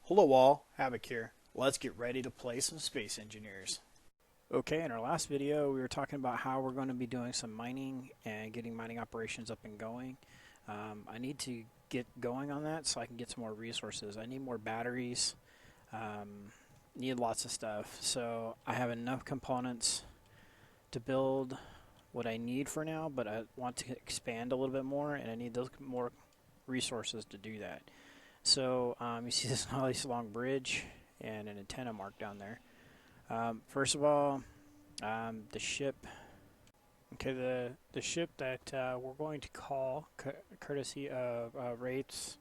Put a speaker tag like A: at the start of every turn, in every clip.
A: Hello all, Havoc here. Let's get ready to play some Space Engineers. Okay, in our last video we were talking about how we're going to be doing some mining and getting mining operations up and going. I need to get going on that so I can get some more resources. I need more batteries, need lots of stuff. So I have enough components to build what I need for now, but I want to expand a little bit more and I need those more resources to do that. So you see this nice long bridge and an antenna mark down there. First of all, the ship. Okay, the ship that we're going to call, courtesy of Wraith's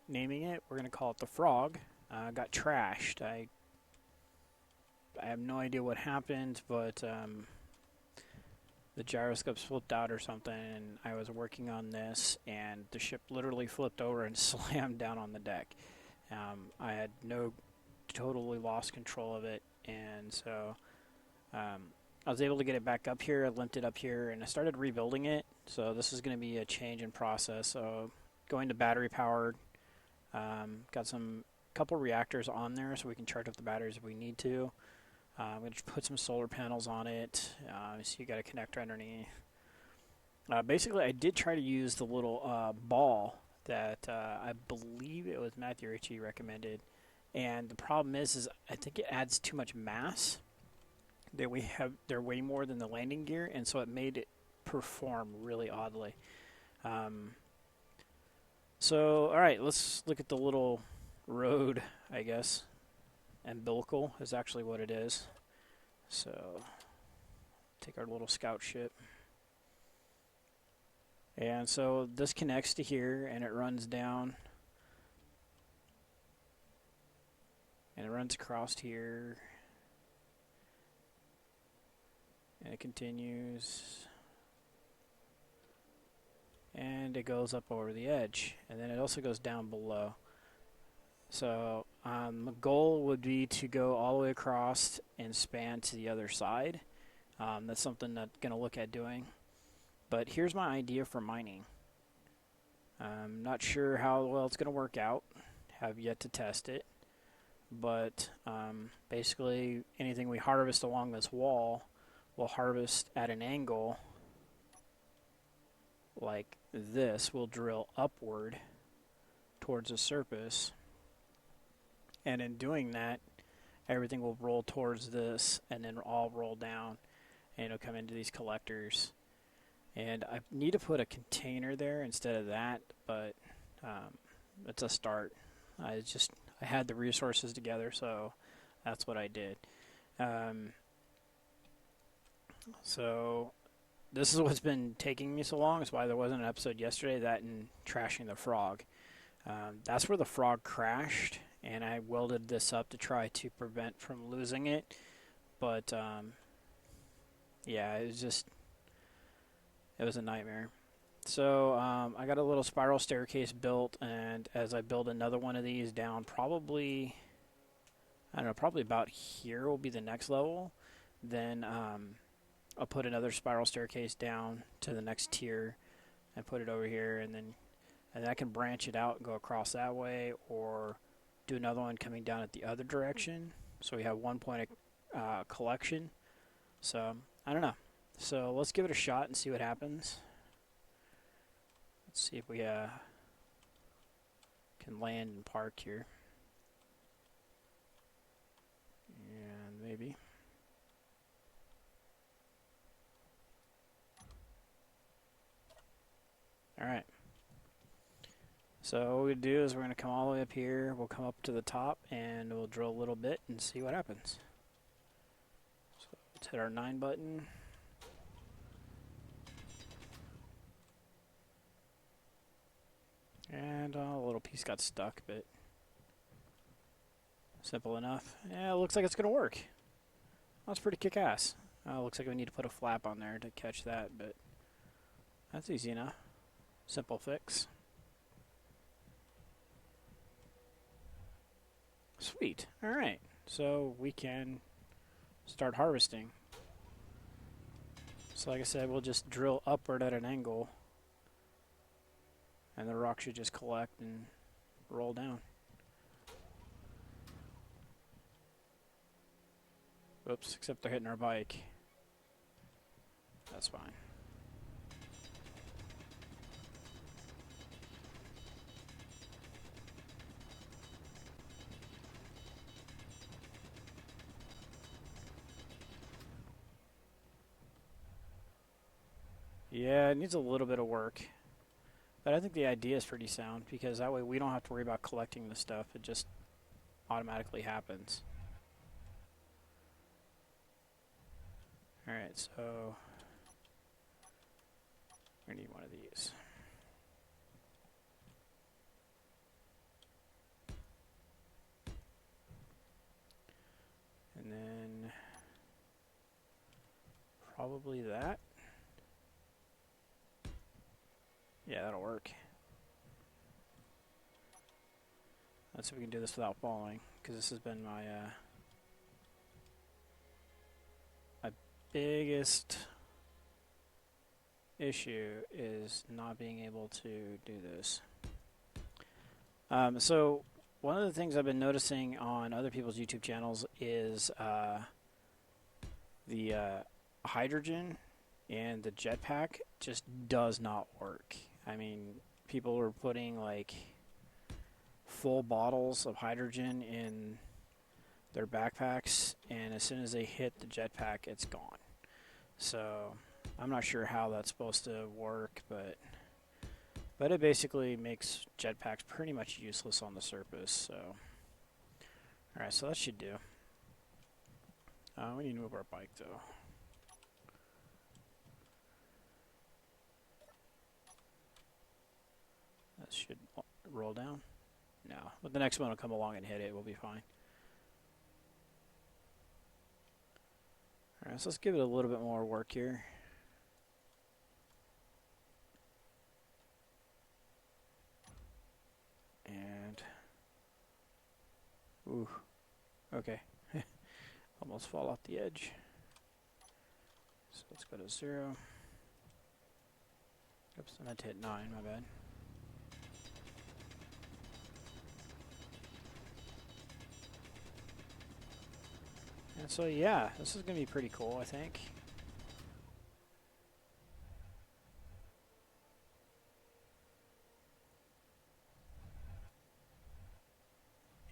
A: naming it, we're going to call it the Frog. Got trashed. I have no idea what happened, but the gyroscope flipped out or something, and I was working on this, and the ship literally flipped over and slammed down on the deck. I had totally lost control of it, and so I was able to get it back up here. I limped it up here, and I started rebuilding it. So this is going to be a change in process. So going to battery powered. Got couple reactors on there, so we can charge up the batteries if we need to. I'm going to put some solar panels on it, so you got a connector underneath. Basically, I did try to use the little ball that I believe it was Matthew Ritchie recommended, and the problem is I think it adds too much mass. They're way more than the landing gear, and so it made it perform really oddly. So, all right, let's look at the little road, I guess. Umbilical is actually what it is. So take our little scout ship, and so this connects to here, and it runs down, and it runs across here, and it continues, and it goes up over the edge, and then it also goes down below. So the goal would be to go all the way across and span to the other side. That's something that I'm going to look at doing. But here's my idea for mining. I'm not sure how well it's going to work out. Have yet to test it. But basically anything we harvest along this wall, we'll harvest at an angle like this. We'll drill upward towards the surface. And in doing that, everything will roll towards this and then all roll down, and it'll come into these collectors. And I need to put a container there instead of that, but it's a start. I had the resources together, so that's what I did. So this is what's been taking me so long. It's why there wasn't an episode yesterday, that and trashing the frog. That's where the frog crashed, and I welded this up to try to prevent from losing it, but yeah, it was a nightmare. So I got a little spiral staircase built, and as I build another one of these down, probably about here will be the next level. Then I'll put another spiral staircase down to the next tier and put it over here, and then I can branch it out and go across that way, or do another one coming down at the other direction, so we have one point of collection. So I don't know. So let's give it a shot and see what happens. Let's see if we can land and park here. And maybe. Alright. So what we do is we're going to come all the way up here, we'll come up to the top, and we'll drill a little bit and see what happens. So let's hit our 9 button. And a little piece got stuck, but simple enough. Yeah, it looks like it's going to work. That's pretty kick-ass. Looks like we need to put a flap on there to catch that, but that's easy enough. Simple fix. Sweet. Alright, so we can start harvesting. So like I said, we'll just drill upward at an angle, and the rock should just collect and roll down. Oops, except they're hitting our bike. That's fine. Yeah, it needs a little bit of work. But I think the idea is pretty sound, because that way we don't have to worry about collecting the stuff. It just automatically happens. Alright, so we need one of these. And then probably that. Yeah, that'll work. Let's see if we can do this without falling, because this has been my my biggest issue is not being able to do this. So one of the things I've been noticing on other people's YouTube channels is the hydrogen and the jetpack just does not work. I mean, people are putting like full bottles of hydrogen in their backpacks, and as soon as they hit the jetpack, it's gone. So I'm not sure how that's supposed to work, but it basically makes jetpacks pretty much useless on the surface. So alright, so that should do. We need to move our bike though. That should roll down. No, but the next one will come along and hit it. We'll be fine. Alright, so let's give it a little bit more work here. And ooh, okay. Almost fall off the edge. So let's go to 0. Oops, I meant to hit 9, my bad. And so yeah, this is going to be pretty cool, I think.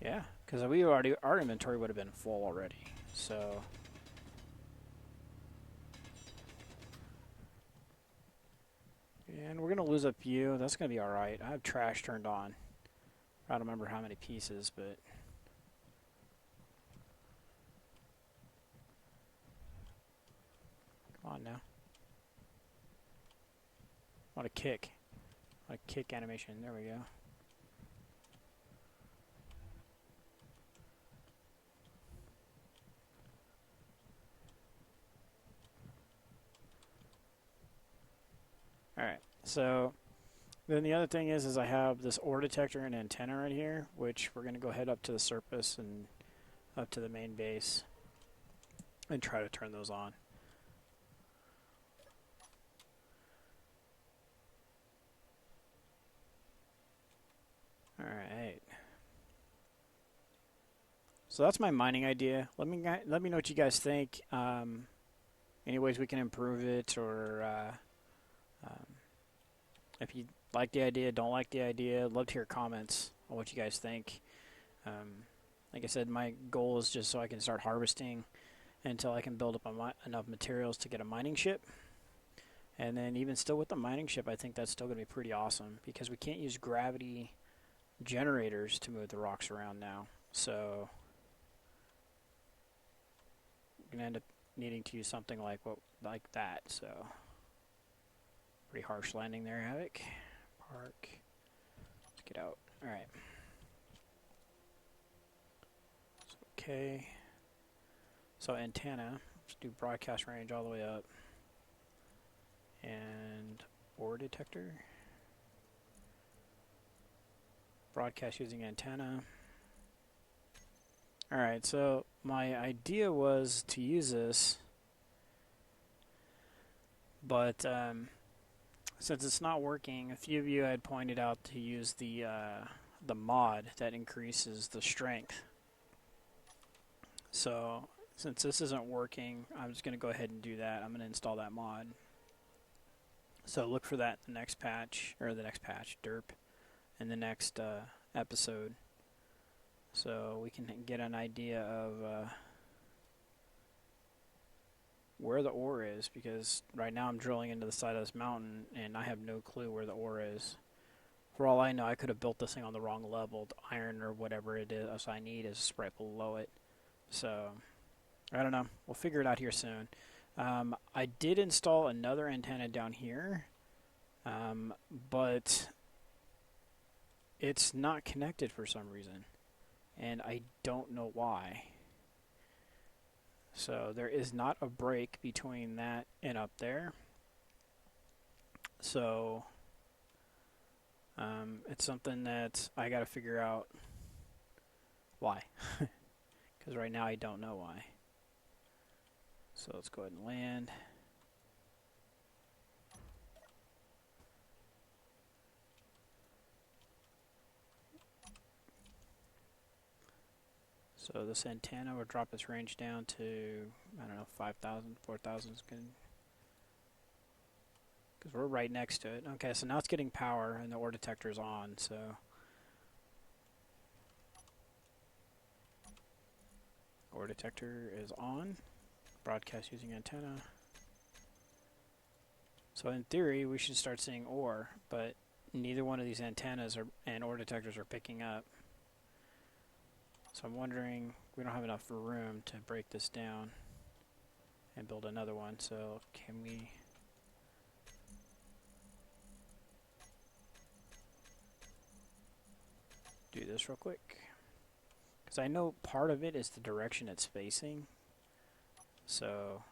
A: Yeah, because our inventory would have been full already. So and we're going to lose a few. That's going to be alright. I have trash turned on. I don't remember how many pieces, but come on now. What a kick. What a kick animation. There we go. Alright, so then the other thing is I have this ore detector and antenna right here, which we're going to go head up to the surface and up to the main base and try to turn those on. Alright. So that's my mining idea. Let me know what you guys think. Any ways we can improve it, or if you like the idea, don't like the idea. Love to hear comments on what you guys think. Like I said, my goal is just so I can start harvesting until I can build up enough materials to get a mining ship. And then even still with the mining ship, I think that's still going to be pretty awesome, because we can't use gravity generators to move the rocks around now. So we're going to end up needing to use something like that. So pretty harsh landing there, Havoc. Park. Let's get out. Alright. So, okay. So antenna. Let's do broadcast range all the way up. And ore detector. Broadcast using antenna. Alright, so my idea was to use this, but since it's not working, a few of you had pointed out to use the mod that increases the strength. So since this isn't working, I'm just going to go ahead and do that. I'm going to install that mod. So look for that in the next patch, or the next patch, derp, in the next episode. So we can get an idea of where the ore is, because right now I'm drilling into the side of this mountain and I have no clue where the ore is. For all I know, I could have built this thing on the wrong level. The iron or whatever it is I need is right below it. So I don't know. We'll figure it out here soon. I did install another antenna down here, but it's not connected for some reason, and I don't know why. So there is not a break between that and up there. So it's something that I got to figure out why, because right now I don't know why. So let's go ahead and land. So this antenna will drop its range down to, I don't know, 5,000, 4,000 is good. Because we're right next to it. Okay, so now it's getting power and the ore detector is on, so. Ore detector is on. Broadcast using antenna. So in theory, we should start seeing ore, but neither one of these antennas and ore detectors are picking up. So I'm wondering, we don't have enough room to break this down and build another one. So can we do this real quick? Because I know part of it is the direction it's facing. So,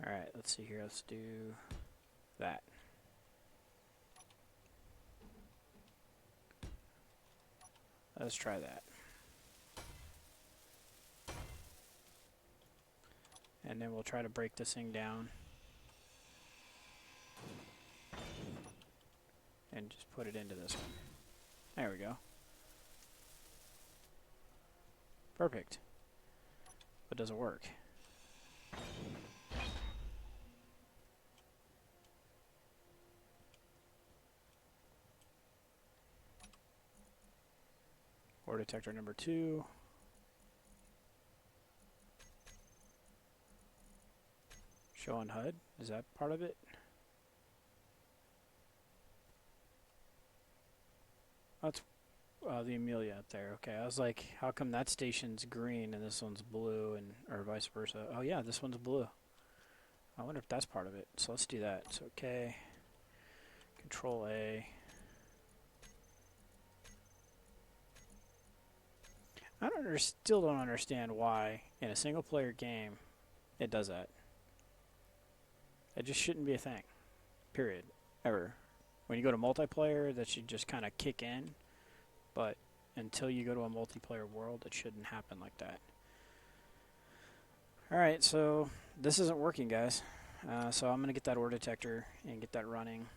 A: alright, let's see here. Let's do that. Let's try that. And then we'll try to break this thing down. And just put it into this one. There we go. Perfect. But does it work? Ore detector number 2. Show on HUD. Is that part of it? That's the Amelia up there. Okay, I was like, how come that station's green and this one's blue, and or vice versa? Oh yeah, this one's blue. I wonder if that's part of it. So let's do that. So okay, Control A. Still don't understand why in a single player game it does that. It just shouldn't be a thing. Period. Ever. When you go to multiplayer, that should just kind of kick in. But until you go to a multiplayer world, it shouldn't happen like that. Alright, so this isn't working, guys. So I'm going to get that ore detector and get that running.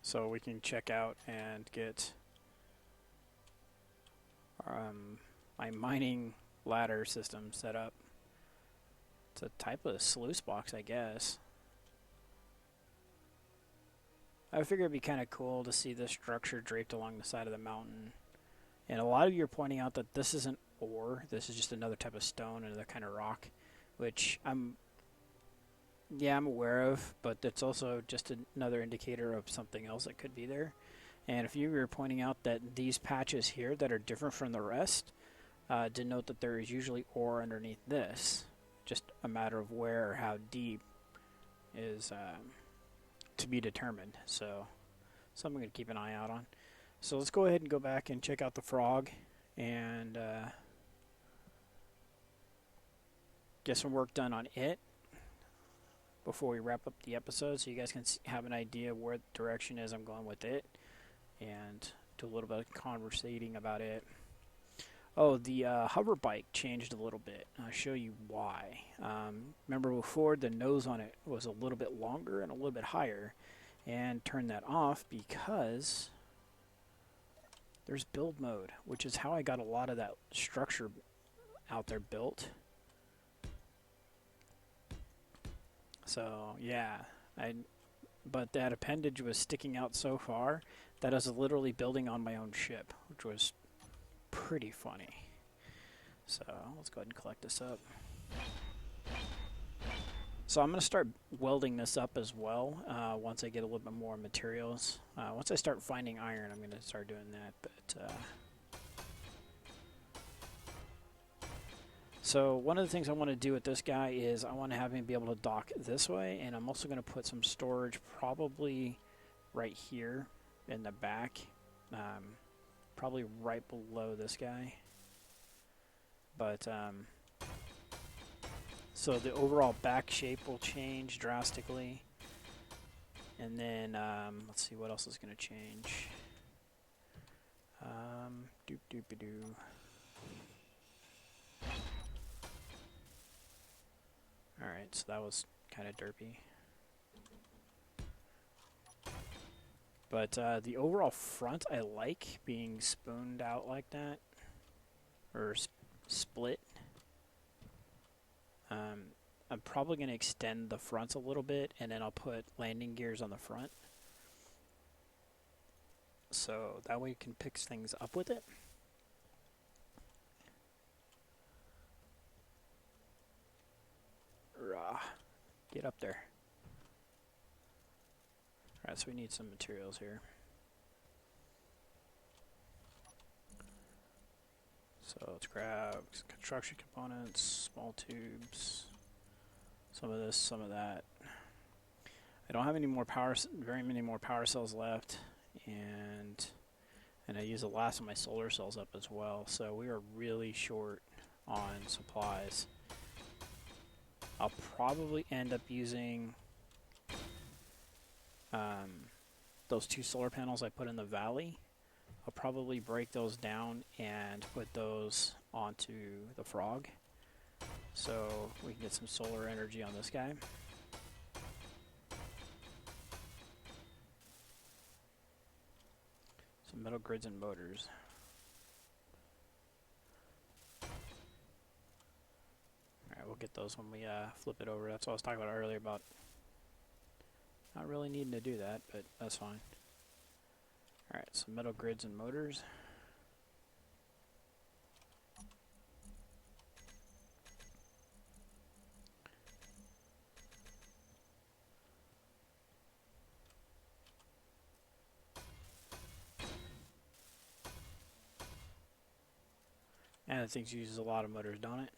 A: So we can check out and get my mining ladder system set up. It's a type of sluice box, I guess. I figure it'd be kind of cool to see this structure draped along the side of the mountain. And a lot of you are pointing out that this isn't ore. This is just another type of stone, another kind of rock, which I'm aware of, but it's also just another indicator of something else that could be there. And if you were pointing out that these patches here that are different from the rest denote that there is usually ore underneath this. Just a matter of where or how deep is to be determined. So something I'm going to keep an eye out on. So let's go ahead and go back and check out the frog and get some work done on it before we wrap up the episode, so you guys can have an idea where the direction is I'm going with it, and do a little bit of conversating about it. Oh, the hover bike changed a little bit. I'll show you why. Remember before, the nose on it was a little bit longer and a little bit higher, and turn that off because there's build mode, which is how I got a lot of that structure out there built. So yeah, but that appendage was sticking out so far that I was literally building on my own ship, which was pretty funny. So let's go ahead and collect this up. So I'm going to start welding this up as well once I get a little bit more materials. Once I start finding iron, I'm going to start doing that. But so one of the things I want to do with this guy is I want to have him be able to dock this way, and I'm also going to put some storage probably right here in the back, probably right below this guy. But so the overall back shape will change drastically. And then, let's see what else is going to change. Doop doopy doo. Alright, so that was kind of derpy. But the overall front I like being spooned out like that. Or split. I'm probably going to extend the fronts a little bit, and then I'll put landing gears on the front. So that way you can pick things up with it. Rah. Get up there. Alright, so we need some materials here. So let's grab construction components, small tubes, some of this, some of that. I don't have any more very many more power cells left, and I use the last of my solar cells up as well. So we are really short on supplies. I'll probably end up using those 2 solar panels I put in the valley. I'll probably break those down and put those onto the Frog, so we can get some solar energy on this guy. Some metal grids and motors. Alright, we'll get those when we flip it over. That's what I was talking about earlier, about not really needing to do that, but that's fine. Alright, so metal grids and motors. And the thing uses a lot of motors, don't it?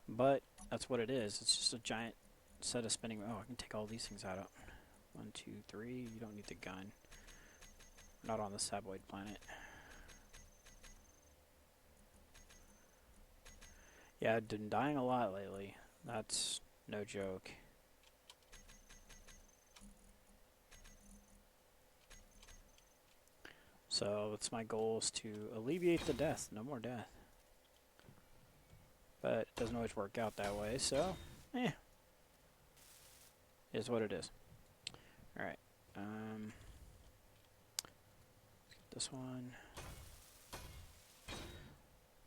A: But that's what it is. It's just a giant set of spinning. Oh, I can take all these things out. 1, 2, 3. You don't need the gun. We're not on the Saboid planet. Yeah, I've been dying a lot lately. That's no joke. So it's my goal is to alleviate the death. No more death. But it doesn't always work out that way, so is what it is. Alright. Let's get this one.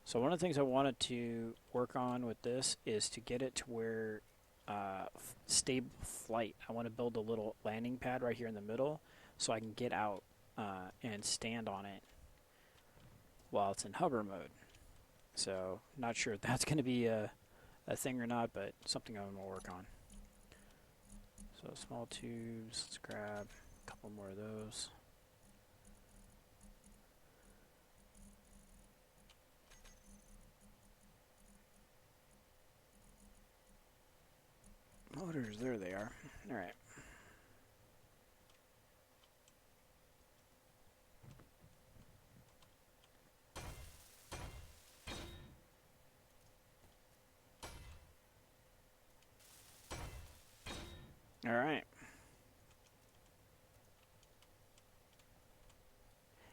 A: So one of the things I wanted to work on with this is to get it to where stable flight. I want to build a little landing pad right here in the middle so I can get out and stand on it while it's in hover mode. So not sure if that's going to be a thing or not, but something I'm going to work on. So small tubes, let's grab a couple more of those. Motors, there they are. Alright. Alright.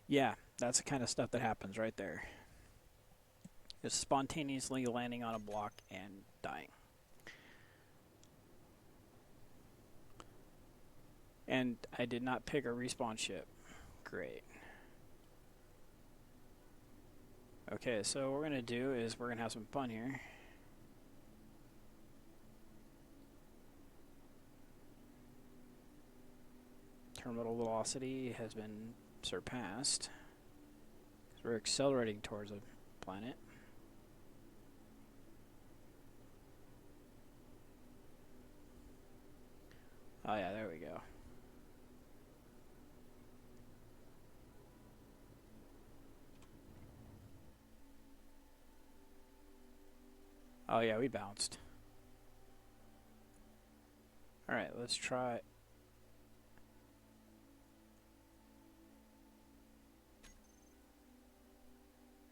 A: Yeah, that's the kind of stuff that happens right there. Just spontaneously landing on a block and dying. And I did not pick a respawn ship. Great. Okay, so what we're going to do is we're going to have some fun here. Terminal velocity has been surpassed. We're accelerating towards a planet. Oh yeah, there we go. Oh yeah, we bounced. Alright, let's try.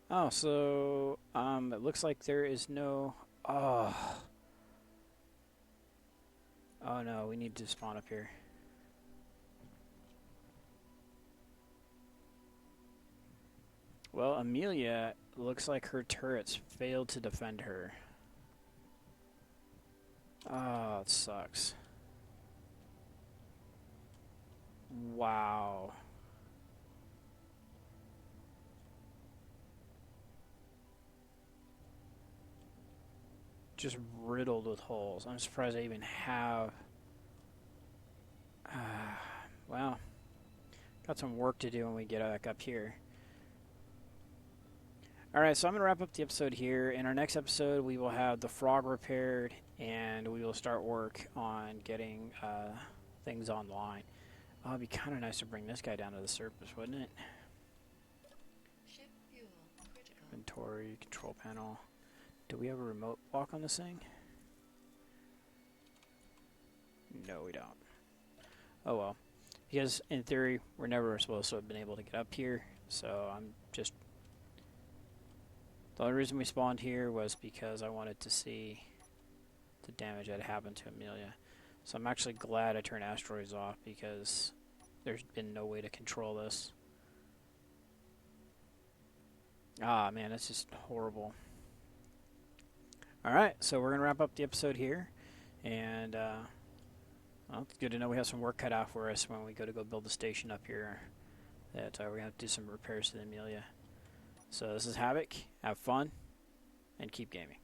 A: Oh, so it looks like there is no. Oh no, we need to spawn up here. Well, Amelia looks like her turrets failed to defend her. Oh, it sucks. Wow. Just riddled with holes. I'm surprised I even have. Well, got some work to do when we get back up here. Alright, so I'm going to wrap up the episode here. In our next episode, we will have the frog repaired, and we will start work on getting things online. Oh, it'd be kind of nice to bring this guy down to the surface, wouldn't it?
B: Ship fuel critical.
A: Inventory, control panel. Do we have a remote lock on this thing? No, we don't. Oh well. Because, in theory, we're never supposed to have been able to get up here, so I'm just... The only reason we spawned here was because I wanted to see the damage that happened to Amelia. So I'm actually glad I turned asteroids off, because there's been no way to control this. Ah, man, it's just horrible. Alright, so we're going to wrap up the episode here. And, well, it's good to know we have some work cut out for us when we go build the station up here. That we're going to have to do some repairs to the Amelia. So this is Havoc. Have fun, and keep gaming.